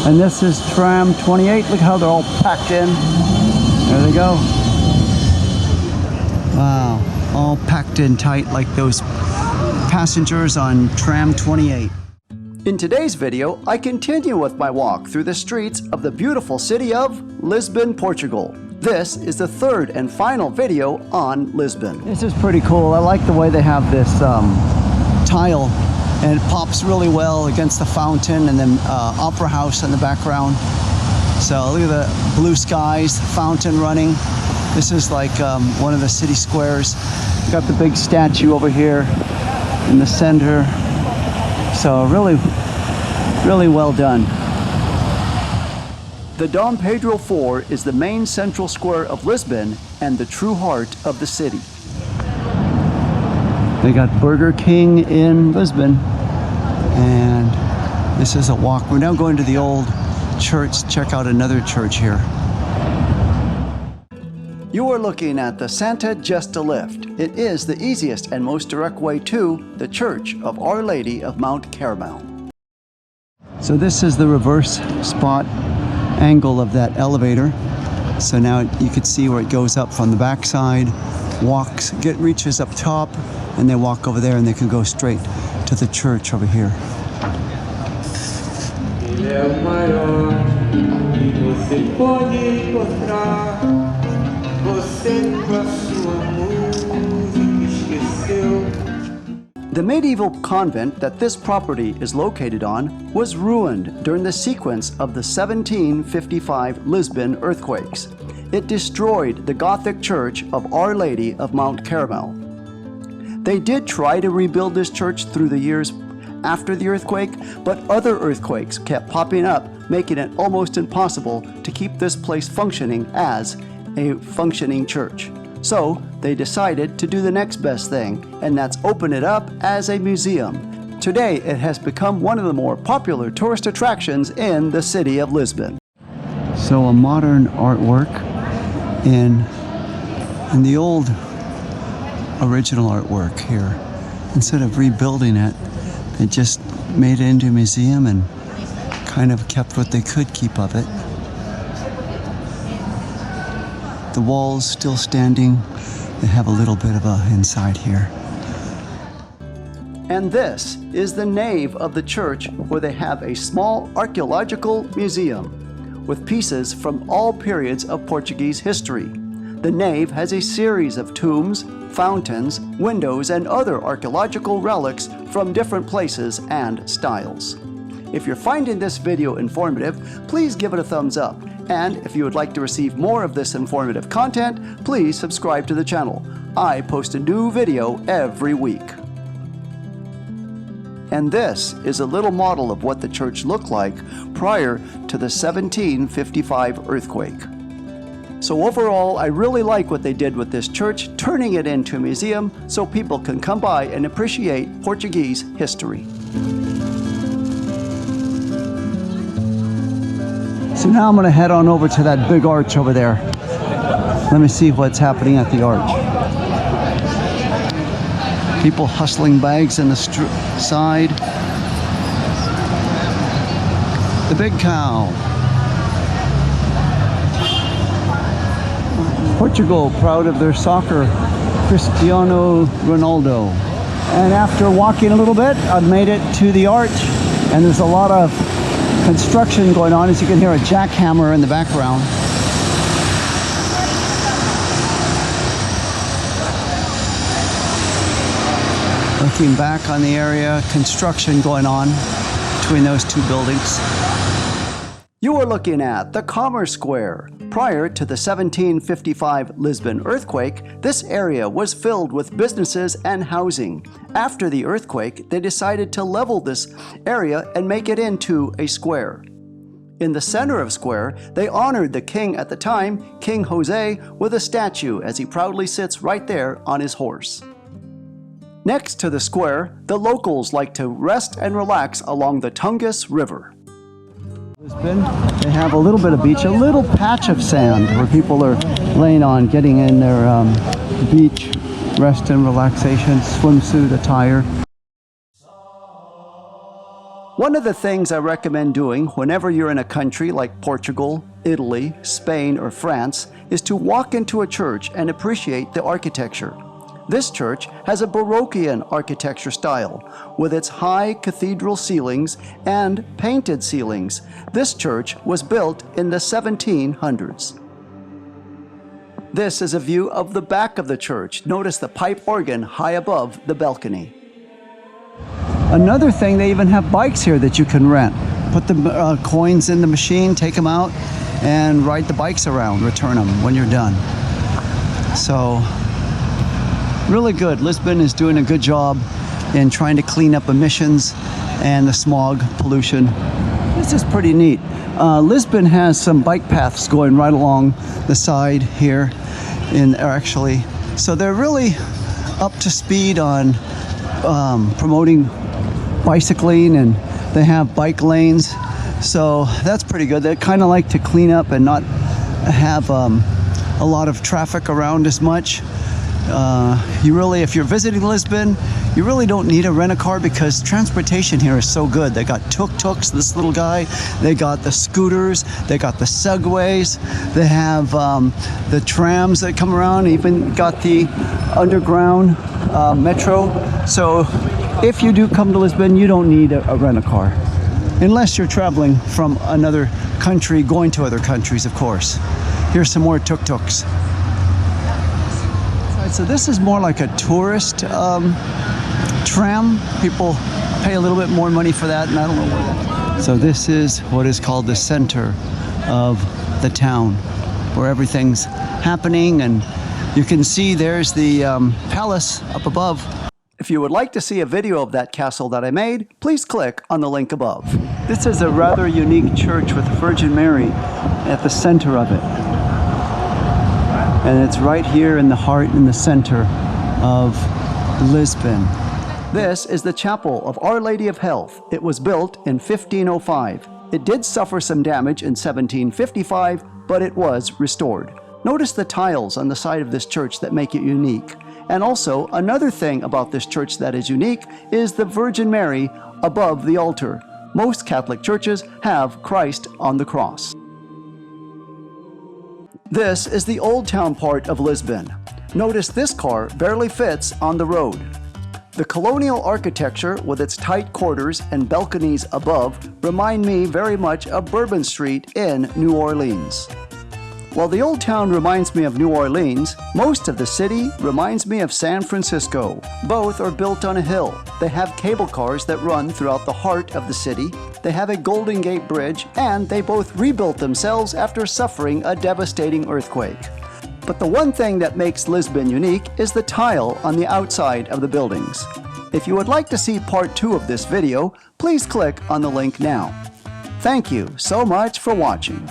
And this is tram 28. Look how they're all packed in. There they go. Wow, all packed in tight like those passengers on tram 28. In today's video, I continue with my walk through the streets of the beautiful city of Lisbon, Portugal. This is the third and final video on Lisbon. This is pretty cool. I like the way they have this tile, and it pops really well against the fountain, and then opera house in the background. So look at the blue skies, fountain running. This is like one of the city squares. Got the big statue over here in the center. So really well done. The Dom Pedro IV is the main central square of Lisbon and the true heart of the city. They got Burger King in Lisbon, and this is a walk. We're now going to the old church. Check out another church here. You are looking at the Santa Justa Lift. It is the easiest and most direct way to the Church of Our Lady of Mount Carmel. So this is the reverse spot angle of that elevator. So now you can see where it goes up from the backside, reaches up top, and they walk over there, and they can go straight to the church over here. The medieval convent that this property is located on was ruined during the sequence of the 1755 Lisbon earthquakes. It destroyed the Gothic church of Our Lady of Mount Carmel. They did try to rebuild this church through the years after the earthquake, but other earthquakes kept popping up, making it almost impossible to keep this place functioning as a functioning church. So they decided to do the next best thing, and that's open it up as a museum. Today it has become one of the more popular tourist attractions in the city of Lisbon. So a modern artwork in the old original artwork here. Instead of rebuilding it, they just made it into a museum and kind of kept what they could keep of it. The walls still standing. They have a little bit of a inside here. And this is the nave of the church, where they have a small archaeological museum with pieces from all periods of Portuguese history. The nave has a series of tombs, fountains, windows, and other archaeological relics from different places and styles. If you're finding this video informative, please give it a thumbs up. And if you would like to receive more of this informative content, please subscribe to the channel. I post a new video every week. And this is a little model of what the church looked like prior to the 1755 earthquake. So overall, I really like what they did with this church, turning it into a museum so people can come by and appreciate Portuguese history. So now I'm going to head on over to that big arch over there. Let me see what's happening at the arch. People hustling bags in the side. The big cow. Portugal, proud of their soccer, Cristiano Ronaldo. And after walking a little bit, I've made it to the arch, and there's a lot of construction going on. As you can hear a jackhammer in the background. Looking back on the area, construction going on between those two buildings. You are looking at the Comercio Square. Prior to the 1755 Lisbon earthquake, this area was filled with businesses and housing. After the earthquake, they decided to level this area and make it into a square. In the center of square, they honored the king at the time, King Jose, with a statue as he proudly sits right there on his horse. Next to the square, the locals like to rest and relax along the Tungus River. Lisbon, they have a little bit of beach, a little patch of sand where people are laying on, getting in their beach rest and relaxation swimsuit attire. One of the things I recommend doing whenever you're in a country like Portugal, Italy, Spain, or France is to walk into a church and appreciate the architecture. This church has a Baroquean architecture style with its high cathedral ceilings and painted ceilings. This church was built in the 1700s. This is a view of the back of the church. Notice the pipe organ high above the balcony. Another thing, they even have bikes here that you can rent. Put the coins in the machine, take them out, and ride the bikes around, return them when you're done. So, really good. Lisbon is doing a good job in trying to clean up emissions and the smog pollution. This is pretty neat. Lisbon has some bike paths going right along the side here, so they're really up to speed on promoting bicycling, and they have bike lanes, so that's pretty good. They kind of like to clean up and not have a lot of traffic around as much. If you're visiting Lisbon, you really don't need to rent a car because transportation here is so good. They got tuk-tuks, this little guy, they got the scooters, they got the segways, they have the trams that come around, even got the underground metro. So if you do come to Lisbon, you don't need a rent-a-car, unless you're traveling from another country, going to other countries, of course. Here's some more tuk-tuks. So this is more like a tourist tram. People pay a little bit more money for that, and I don't know where that is. So this is what is called the center of the town, where everything's happening, and you can see there's the palace up above. If you would like to see a video of that castle that I made, please click on the link above. This is a rather unique church with Virgin Mary at the center of it. And it's right here in the heart, in the center of Lisbon. This is the chapel of Our Lady of Health. It was built in 1505. It did suffer some damage in 1755, but it was restored. Notice the tiles on the side of this church that make it unique. And also, another thing about this church that is unique is the Virgin Mary above the altar. Most Catholic churches have Christ on the cross. This is the Old Town part of Lisbon. Notice this car barely fits on the road. The colonial architecture with its tight quarters and balconies above remind me very much of Bourbon Street in New Orleans. While the Old Town reminds me of New Orleans, most of the city reminds me of San Francisco. Both are built on a hill. They have cable cars that run throughout the heart of the city. They have a Golden Gate Bridge, and they both rebuilt themselves after suffering a devastating earthquake. But the one thing that makes Lisbon unique is the tile on the outside of the buildings. If you would like to see part 2 of this video, please click on the link now. Thank you so much for watching.